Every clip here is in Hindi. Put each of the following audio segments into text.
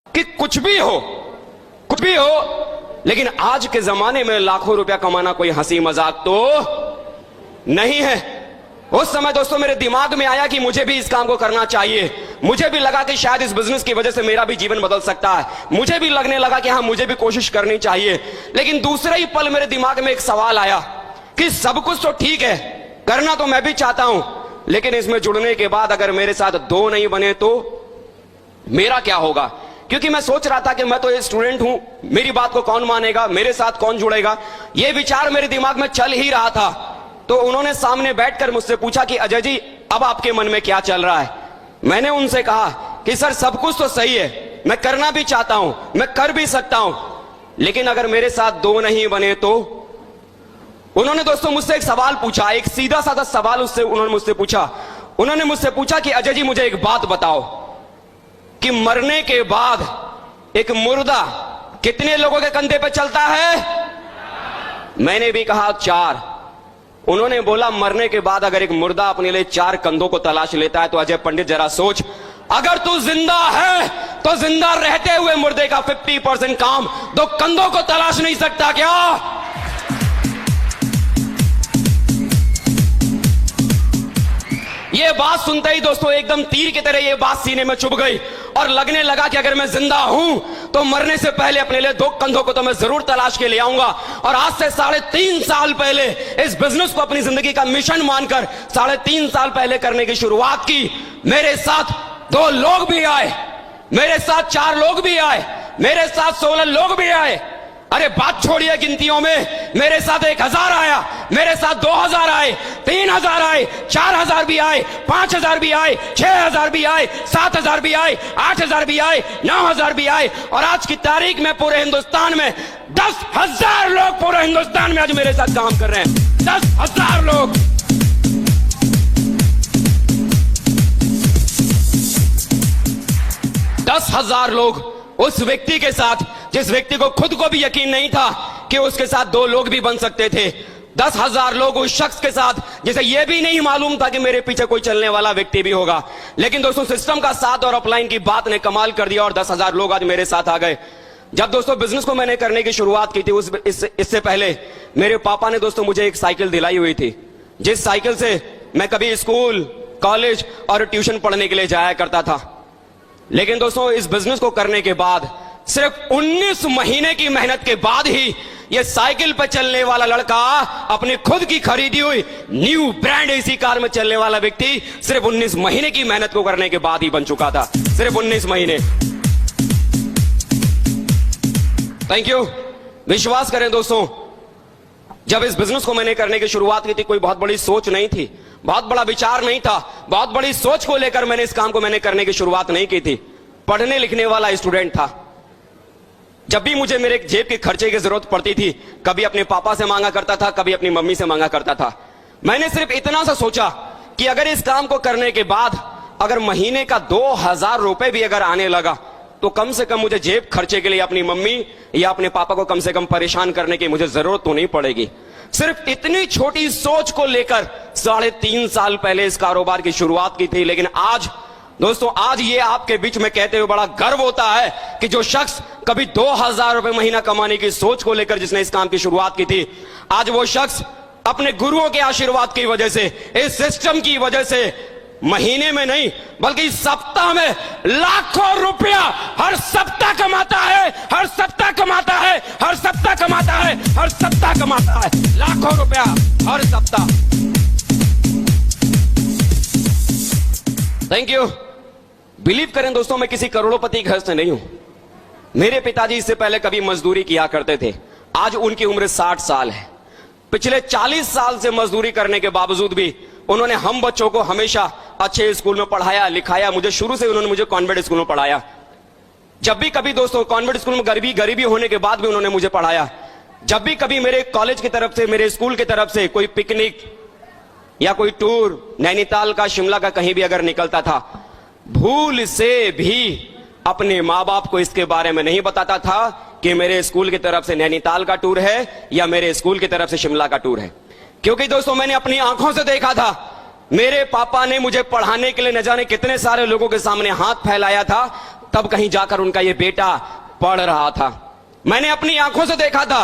कि कुछ भी हो, लेकिन आज के जमाने में लाखों रुपया कमाना कोई हंसी मजाक तो नहीं है। उस समय दोस्तों मेरे दिमाग में आया कि मुझे भी इस काम को करना चाहिए। मुझे भी लगा कि शायद इस बिजनेस की वजह से मेरा भी जीवन बदल सकता है। मुझे भी लगने लगा कि हाँ, मुझे भी कोशिश करनी चाहिए। लेकिन दूसरे ही पल मेरे दिमाग में एक सवाल आया कि सब कुछ तो ठीक है, करना तो मैं भी चाहता हूं, लेकिन इसमें जुड़ने के बाद अगर मेरे साथ दो नहीं बने तो मेरा क्या होगा? क्योंकि मैं सोच रहा था कि मैं तो एक स्टूडेंट हूं, मेरी बात को कौन मानेगा, मेरे साथ कौन जुड़ेगा, यह विचार मेरे दिमाग में चल ही रहा था। तो उन्होंने सामने बैठकर मुझसे पूछा कि अजय जी, अब आपके मन में क्या चल रहा है? मैंने उनसे कहा कि सर, सब कुछ तो सही है, मैं करना भी चाहता हूं, मैं कर भी सकता हूं, लेकिन अगर मेरे साथ दो नहीं बने तो? उन्होंने दोस्तों मुझसे एक सवाल पूछा, एक सीधा साधा सवाल उन्होंने मुझसे पूछा। उन्होंने मुझसे पूछा कि अजय जी, मुझे एक बात बताओ कि मरने के बाद एक मुर्दा कितने लोगों के कंधे पे चलता है? मैंने भी कहा 4। उन्होंने बोला, मरने के बाद अगर एक मुर्दा अपने लिए 4 कंधों को तलाश लेता है तो अजय पंडित जरा सोच, अगर तू जिंदा है तो जिंदा रहते हुए मुर्दे का 50% काम 2 कंधों को तलाश नहीं सकता क्या? ये बात सुनते ही दोस्तों एकदम तीर की तरह ये बात सीने में चुभ गई और लगने लगा कि अगर मैं जिंदा हूं तो मरने से पहले अपने लिए 2 कंधों को तो मैं जरूर तलाश के ले आऊंगा। और आज से 3.5 साल पहले इस बिजनेस को अपनी जिंदगी का मिशन मानकर 3.5 साल पहले करने की शुरुआत की। मेरे साथ 2 लोग भी आए, मेरे साथ 4 लोग भी आए, मेरे साथ 16 लोग भी आए। अरे बात छोड़िए गिनतियों में, मेरे साथ 1000 आया, मेरे साथ 2000 आए, 3000 आए, 4000 भी आए, 5000 भी आए, 6000 भी आए, 7000 भी आए, 8000 भी आए, 9000 भी आए, और आज की तारीख में पूरे हिंदुस्तान में 10,000 लोग पूरे हिंदुस्तान में आज मेरे साथ काम कर रहे हैं। 10,000 लोग। लोग उस व्यक्ति के साथ जिस व्यक्ति को खुद को भी यकीन नहीं था कि उसके साथ 2 लोग भी बन सकते थे। 10,000 लोग उस शख्स के साथ जिसे यह भी नहीं मालूम था कि मेरे पीछे कोई चलने वाला व्यक्ति भी होगा। लेकिन दोस्तों सिस्टम का साथ और अपलाइन की बात ने कमाल कर दिया और 10,000 लोग आज मेरे साथ आ गए। जब दोस्तों बिजनेस को मैंने करने की शुरुआत की थी इससे पहले मेरे पापा ने दोस्तों मुझे एक साइकिल दिलाई हुई थी, जिस साइकिल से मैं कभी स्कूल, कॉलेज और ट्यूशन पढ़ने के लिए जाया करता था। लेकिन दोस्तों इस बिजनेस को करने के बाद सिर्फ 19 महीने की मेहनत के बाद ही यह साइकिल पर चलने वाला लड़का, अपनी खुद की खरीदी हुई न्यू ब्रांड एसी कार में चलने वाला व्यक्ति सिर्फ 19 महीने की मेहनत को करने के बाद ही बन चुका था। सिर्फ 19 महीने। Thank you. विश्वास करें दोस्तों, जब इस बिजनेस को मैंने करने की शुरुआत की थी कोई बहुत बड़ी सोच नहीं थी, बहुत बड़ा विचार नहीं था, बहुत बड़ी सोच को लेकर मैंने इस काम को करने की शुरुआत नहीं की थी। पढ़ने लिखने वाला स्टूडेंट था। जब भी मुझे मेरे जेब के खर्चे की जरूरत पड़ती थी, कभी अपने पापा से मांगा करता था, कभी अपनी मम्मी से मांगा करता था। मैंने सिर्फ इतना सा सोचा कि अगर इस काम को करने के बाद अगर महीने का 2,000 रुपए भी अगर आने लगा तो कम से कम मुझे जेब खर्चे के लिए अपनी मम्मी या अपने पापा को कम से कम परेशान करने की मुझे जरूरत तो नहीं पड़ेगी। सिर्फ इतनी छोटी सोच को लेकर 3.5 साल पहले इस कारोबार की शुरुआत की थी। लेकिन आज दोस्तों, आज ये आपके बीच में कहते हुए बड़ा गर्व होता है कि जो शख्स कभी 2,000 रुपए महीना कमाने की सोच को लेकर जिसने इस काम की शुरुआत की थी, आज वो शख्स अपने गुरुओं के आशीर्वाद की वजह से, इस सिस्टम की वजह से महीने में नहीं बल्कि सप्ताह में लाखों रुपया हर सप्ताह कमाता है, हर सप्ताह कमाता है, हर सप्ताह कमाता है, हर सप्ताह कमाता है, लाखों रुपया हर सप्ताह। Thank you. बिलीव करें दोस्तों, मैं किसी करोड़पति घर से नहीं हूं। मेरे पिताजी इससे पहले कभी मजदूरी किया करते थे। आज उनकी उम्र 60 साल है। पिछले 40 साल से मजदूरी करने के बावजूद भी उन्होंने हम बच्चों को हमेशा अच्छे स्कूल में पढ़ाया लिखाया। मुझे शुरू से उन्होंने मुझे कॉन्वेंट स्कूल में पढ़ाया। जब भी कभी दोस्तों कॉन्वेंट स्कूल में गरीबी होने के बाद भी उन्होंने मुझे पढ़ाया। जब भी कभी मेरे कॉलेज की तरफ से, मेरे स्कूल की तरफ से कोई पिकनिक या कोई टूर नैनीताल का, शिमला का कहीं भी अगर निकलता था, भूल से भी अपने माँ बाप को इसके बारे में नहीं बताता था कि मेरे स्कूल की तरफ से नैनीताल का टूर है या मेरे स्कूल की तरफ से शिमला का टूर है। क्योंकि दोस्तों मैंने अपनी आंखों से देखा था, मेरे पापा ने मुझे पढ़ाने के लिए न जाने कितने सारे लोगों के सामने हाथ फैलाया था। तब कहीं जाकर उनका ये बेटा पढ़ रहा था। मैंने अपनी आंखों से देखा था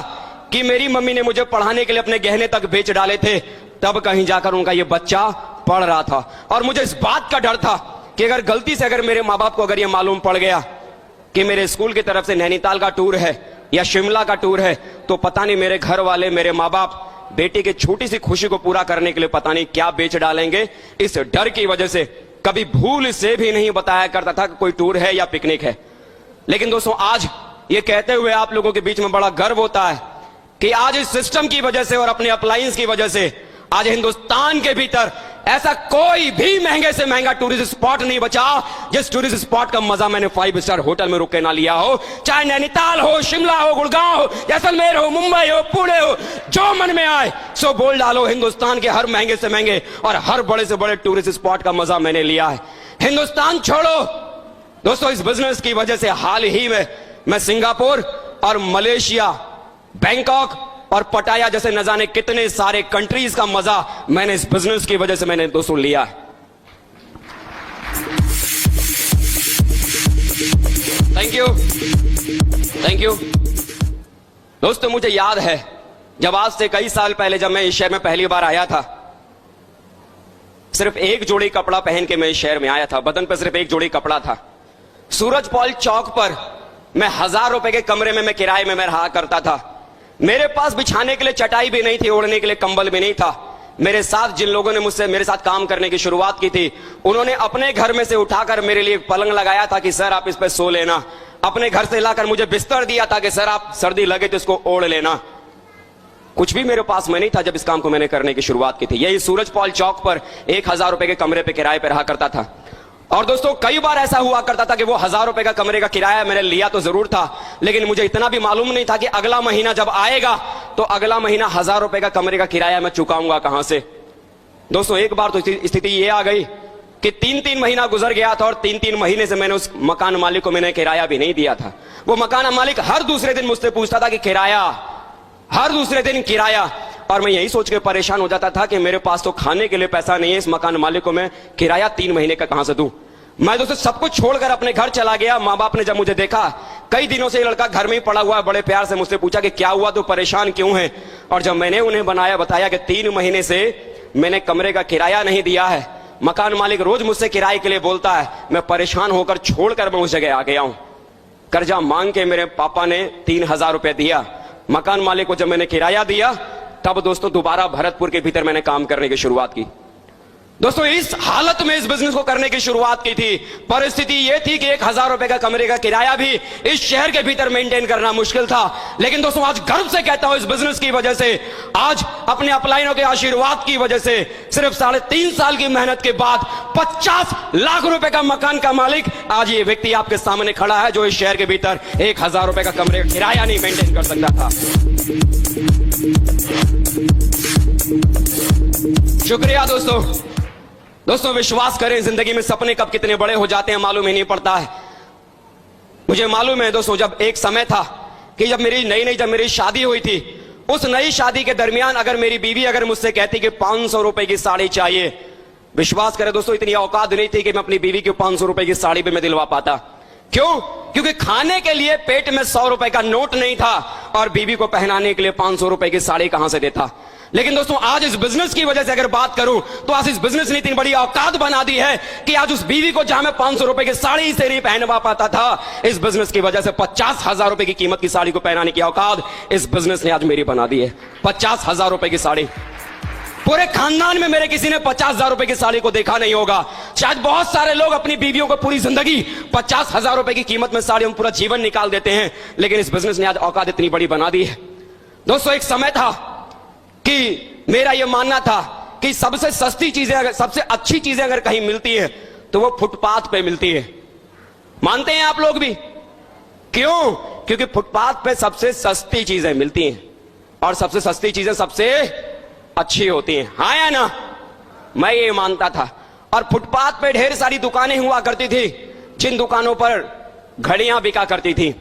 कि मेरी मम्मी ने मुझे पढ़ाने के लिए अपने गहने तक बेच डाले थे, तब कहीं जाकर उनका ये बच्चा पढ़ रहा था। और मुझे इस बात का डर था कि अगर गलती से अगर मेरे माँ बाप को अगर ये मालूम पड़ गया कि मेरे स्कूल की तरफ से नैनीताल का टूर है या शिमला का टूर है, तो पता नहीं मेरे घर वाले, मेरे माँ बाप बेटी की छोटी सी खुशी को पूरा करने के लिए पता नहीं क्या बेच डालेंगे। इस डर की वजह से कभी भूल से भी नहीं बताया करता था कि कोई टूर है या पिकनिक है। लेकिन दोस्तों, आज ये कहते हुए आप लोगों के बीच में बड़ा गर्व होता है कि आज इस सिस्टम की वजह से और अपने अप्लायंस की वजह से आज हिंदुस्तान के भीतर ऐसा कोई भी महंगे से महंगा टूरिस्ट स्पॉट नहीं बचा जिस टूरिस्ट स्पॉट का मजा मैंने 5 स्टार होटल में रुक के ना लिया हो। चाहे नैनीताल हो, शिमला हो, गुड़गांव हो, जैसलमेर हो, मुंबई हो, पुणे हो, जो मन में आए सो बोल डालो। हिंदुस्तान के हर महंगे से महंगे और हर बड़े से बड़े टूरिस्ट स्पॉट का मजा मैंने लिया है। हिंदुस्तान छोड़ो दोस्तों, इस बिजनेस की वजह से हाल ही में मैं सिंगापुर और मलेशिया, बैंकॉक और पटाया जैसे न जाने कितने सारे कंट्रीज का मजा मैंने इस बिजनेस की वजह से मैंने दोस्तों लिया है। Thank you, thank you. दोस्तों, मुझे याद है जब आज से कई साल पहले जब मैं इस शहर में पहली बार आया था, सिर्फ एक जोड़ी कपड़ा पहन के मैं इस शहर में आया था। बदन पर सिर्फ एक जोड़ी कपड़ा था। सूरज पॉल चौक पर मैं 1000 रुपए के कमरे में मैं किराए में मैं रहा करता था। मेरे पास बिछाने के लिए चटाई भी नहीं थी, ओढ़ने के लिए कंबल भी नहीं था। मेरे साथ जिन लोगों ने मुझसे मेरे साथ काम करने की शुरुआत की थी, उन्होंने अपने घर में से उठाकर मेरे लिए एक पलंग लगाया था कि सर आप इस पे सो लेना। अपने घर से लाकर मुझे बिस्तर दिया था कि सर आप सर्दी लगे तो इसको ओढ़ लेना। कुछ भी मेरे पास में नहीं था जब इस काम को मैंने करने की शुरुआत की थी। यही सूरज पॉल चौक पर 1000 रुपए के कमरे पे किराए पे रहा करता था। और दोस्तों, कई बार ऐसा हुआ करता था कि वो 1000 रुपए का कमरे का किराया मैंने लिया तो जरूर था, लेकिन मुझे इतना भी मालूम नहीं था कि अगला महीना जब आएगा तो अगला महीना 1000 रुपए का कमरे का किराया मैं चुकाऊंगा कहां से। दोस्तों, एक बार तो स्थिति ये आ गई कि 3-3 महीना गुजर गया था और 3-3 महीने से मैंने उस मकान मालिक को मैंने किराया भी नहीं दिया था। वो मकान मालिक हर दूसरे दिन मुझसे पूछता था कि किराया, हर दूसरे दिन किराया। और मैं यही सोच के परेशान हो जाता था कि मेरे पास तो खाने के लिए पैसा नहीं है, इस मकान मालिक को मैं किराया 3 महीने का कहां से दूं। मैं दोस्तों सब कुछ छोड़कर अपने घर चला गया। माँ बाप ने जब मुझे देखा, कई दिनों से ये लड़का घर में ही पड़ा हुआ है, बड़े प्यार से मुझसे पूछा कि क्या हुआ, तो परेशान क्यों है। और जब मैंने उन्हें बताया कि 3 महीने से मैंने कमरे का किराया नहीं दिया है, मकान मालिक रोज मुझसे किराए के लिए बोलता है, मैं परेशान होकर छोड़कर मैं उस जगह आ गया हूं। कर्जा मांग के मेरे पापा ने 3000 रुपए दिया। मकान मालिक को जब मैंने किराया दिया, तब दोस्तों दोबारा भरतपुर के भीतर मैंने काम करने की शुरुआत की। दोस्तों, इस हालत में इस बिजनेस को करने की शुरुआत की थी। परिस्थिति यह थी कि 1000 रुपए का कमरे का किराया भी इस शहर के भीतर मेंटेन करना मुश्किल था। लेकिन दोस्तों, आज गर्व से कहता हूं, इस बिजनेस की वजह से, आज अपने अपलाइनों के आशीर्वाद की वजह से, सिर्फ 3.5 साल की मेहनत के बाद 50 लाख रुपए का मकान का मालिक आज ये व्यक्ति आपके सामने खड़ा है, जो इस शहर के भीतर 1000 रुपए का कमरे का किराया नहीं मेंटेन कर सकता था। शुक्रिया दोस्तों, विश्वास करें, जिंदगी में सपने कब कितने बड़े हो जाते हैं मालूम ही नहीं पड़ता है। मुझे मालूम है दोस्तों, जब एक समय था कि जब मेरी शादी हुई थी, उस नई शादी के दरमियान अगर मेरी बीवी अगर मुझसे कहती कि 500 रुपए की साड़ी चाहिए, विश्वास करें दोस्तों, इतनी औकात नहीं थी कि मैं अपनी बीवी को 500 रुपए की साड़ी भी मैं दिलवा पाता। क्यों? क्योंकि खाने के लिए पेट में 100 रुपए का नोट नहीं था और बीवी को पहनाने के लिए 500 रुपए की साड़ी कहां से देता। लेकिन दोस्तों, आज इस बिजनेस की वजह से अगर बात करूं तो आज इस बिजनेस ने इतनी बड़ी औकात बना दी है कि आज उस बीवी को जहां मैं 500 रुपए की साड़ी से नहीं पहनवा पाता था, इस बिजनेस की वजह से 50,000 रुपए की कीमत की साड़ी को पहनाने की औकात इस बिजनेस ने आज मेरी बना दी है। 50,000 रुपए की साड़ी। पूरे खानदान में मेरे किसी ने 50,000 रुपए की साड़ी को देखा नहीं होगा। शायद बहुत सारे लोग अपनी बीवियों को पूरी जिंदगी 50,000 रुपए की कीमत में साड़ियों में पूरा जीवन निकाल देते हैं, लेकिन इस बिजनेस ने आज औकात इतनी बड़ी बना दी है। दोस्तों, एक समय था कि मेरा यह मानना था कि सबसे सस्ती चीजें अगर, सबसे अच्छी चीजें अगर कहीं मिलती है तो वो फुटपाथ पे मिलती है। मानते हैं आप लोग भी? क्यों? क्योंकि फुटपाथ पे सबसे सस्ती चीजें मिलती हैं और सबसे सस्ती चीजें सबसे अच्छी होती हैं। हाँ या ना? मैं ये मानता था। और फुटपाथ पे ढेर सारी दुकानें हुआ करती थी, जिन दुकानों पर घड़ियां बिका करती थी।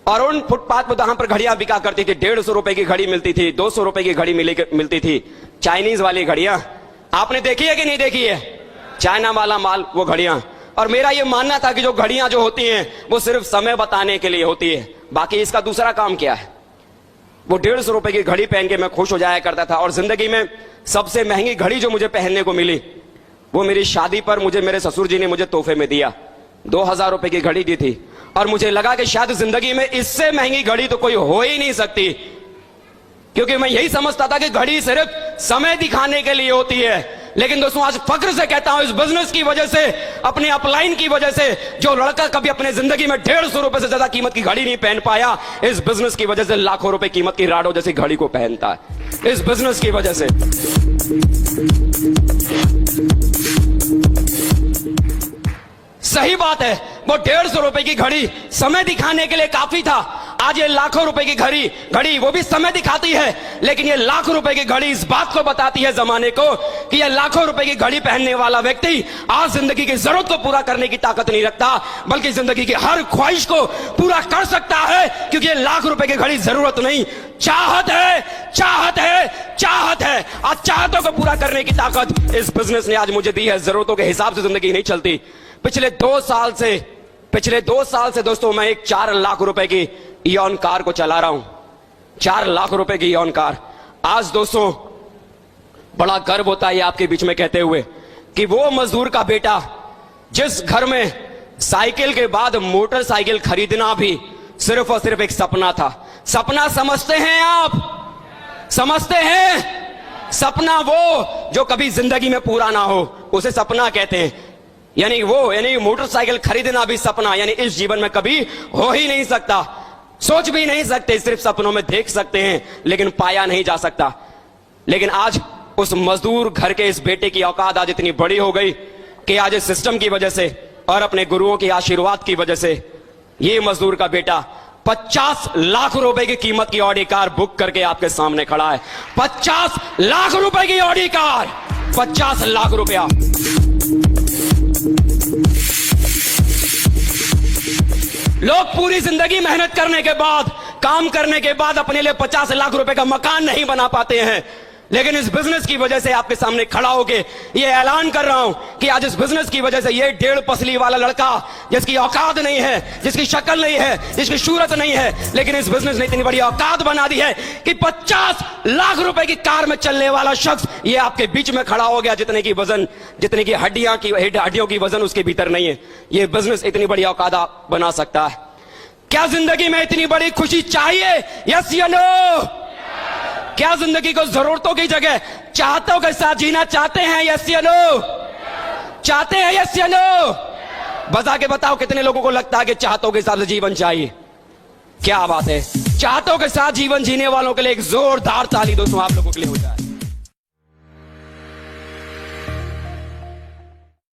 और उन फुटपाथ पर जहां पर घड़ियां बिका करती थी, 150 रुपए की घड़ी मिलती थी, 200 रुपए की घड़ी मिलती थी। चाइनीज वाली घड़ियां आपने देखी है कि नहीं देखी है? चाइना वाला माल, वो घड़ियां। और मेरा ये मानना था कि जो घड़ियां जो होती हैं वो सिर्फ समय बताने के लिए होती है, बाकी इसका दूसरा काम क्या है। वो 150 रुपए की घड़ी पहन के मैं खुश हो जाया करता था। और जिंदगी में सबसे महंगी घड़ी जो मुझे पहनने को मिली वो मेरी शादी पर मुझे मेरे ससुर जी ने मुझे तोहफे में दिया। 2000 रुपए की घड़ी दी थी और मुझे लगा कि शायद जिंदगी में इससे महंगी घड़ी तो कोई हो ही नहीं सकती, क्योंकि मैं यही समझता था कि घड़ी सिर्फ समय दिखाने के लिए होती है। लेकिन दोस्तों आज फक्र से कहता हूं, इस बिजनेस की वजह से, अपने अपलाइन की वजह से, जो लड़का कभी अपने जिंदगी में 150 रुपए से ज्यादा कीमत की घड़ी नहीं पहन पाया, इस बिजनेस की वजह से लाखों रुपए कीमत की राडो जैसी घड़ी को पहनता है। इस बिजनेस की वजह से सही बात है, वो 150 रुपए की घड़ी समय दिखाने के लिए काफी था। आज ये लाखों रुपए की घड़ी वो भी समय दिखाती है, लेकिन ये लाखों रुपए की घड़ी इस बात को बताती है जमाने को कि ये लाखों रुपए की घड़ी पहनने वाला व्यक्ति आज जिंदगी की जरूरत को पूरा करने की ताकत नहीं रखता, बल्कि जिंदगी की हर ख्वाहिश को पूरा कर सकता है, क्योंकि ये लाख रुपए की घड़ी जरूरत नहीं, चाहत है, चाहत है, चाहत है। आज चाहतों को पूरा करने की ताकत इस बिजनेस ने आज मुझे दी है। जरूरतों के हिसाब से जिंदगी नहीं चलती। पिछले 2 साल से दोस्तों मैं एक 4 लाख रुपए की इयॉन कार को चला रहा हूं। 4 लाख रुपए की इयॉन कार। आज दोस्तों बड़ा गर्व होता है आपके बीच में कहते हुए कि वो मजदूर का बेटा जिस घर में साइकिल के बाद मोटरसाइकिल खरीदना भी सिर्फ और सिर्फ एक सपना था। सपना समझते हैं आप? समझते हैं? सपना वो जो कभी जिंदगी में पूरा ना हो उसे सपना कहते हैं। यानी मोटरसाइकिल खरीदना भी सपना, यानी इस जीवन में कभी हो ही नहीं सकता, सोच भी नहीं सकते, सिर्फ सपनों में देख सकते हैं लेकिन पाया नहीं जा सकता। लेकिन आज उस मजदूर घर के इस बेटे की औकात आज इतनी बड़ी हो गई कि आज इस सिस्टम की वजह से और अपने गुरुओं के आशीर्वाद की वजह से ये मजदूर का बेटा 50 लाख रुपए की कीमत की ऑडी कार बुक करके आपके सामने खड़ा है। 50 लाख रुपए की ऑडी कार, 50 लाख रुपया। लोग पूरी जिंदगी मेहनत करने के बाद, काम करने के बाद अपने लिए 50 लाख रुपए का मकान नहीं बना पाते हैं, लेकिन इस बिजनेस की वजह से आपके सामने खड़ा होके ये ऐलान कर रहा हूं कि आज इस बिजनेस की वजह से ये 1.5 पसली वाला लड़का जिसकी औकात नहीं है, जिसकी शक्ल नहीं है, जिसकी सूरत नहीं है, लेकिन इस बिजनेस ने इतनी बड़ी औकात बना दी है कि 50 लाख रुपए की कार में चलने वाला शख्स ये आपके बीच में खड़ा हो गया, जितने की हड्डियों की वजन उसके भीतर नहीं है। ये बिजनेस इतनी बड़ी औकात बना सकता है। क्या जिंदगी में इतनी बड़ी खुशी चाहिए? यस या नो? क्या जिंदगी को जरूरतों की जगह चाहतों के साथ जीना चाहते हैं? यस या नो? चाहते हैं? यस या नो? बता के बताओ कितने लोगों को लगता है कि चाहतों के हिसाब से जीवन चाहिए? क्या बात है। चाहतों के साथ जीवन जीने वालों के लिए एक जोरदार ताली दोस्तों आप लोगों के लिए हो जाए।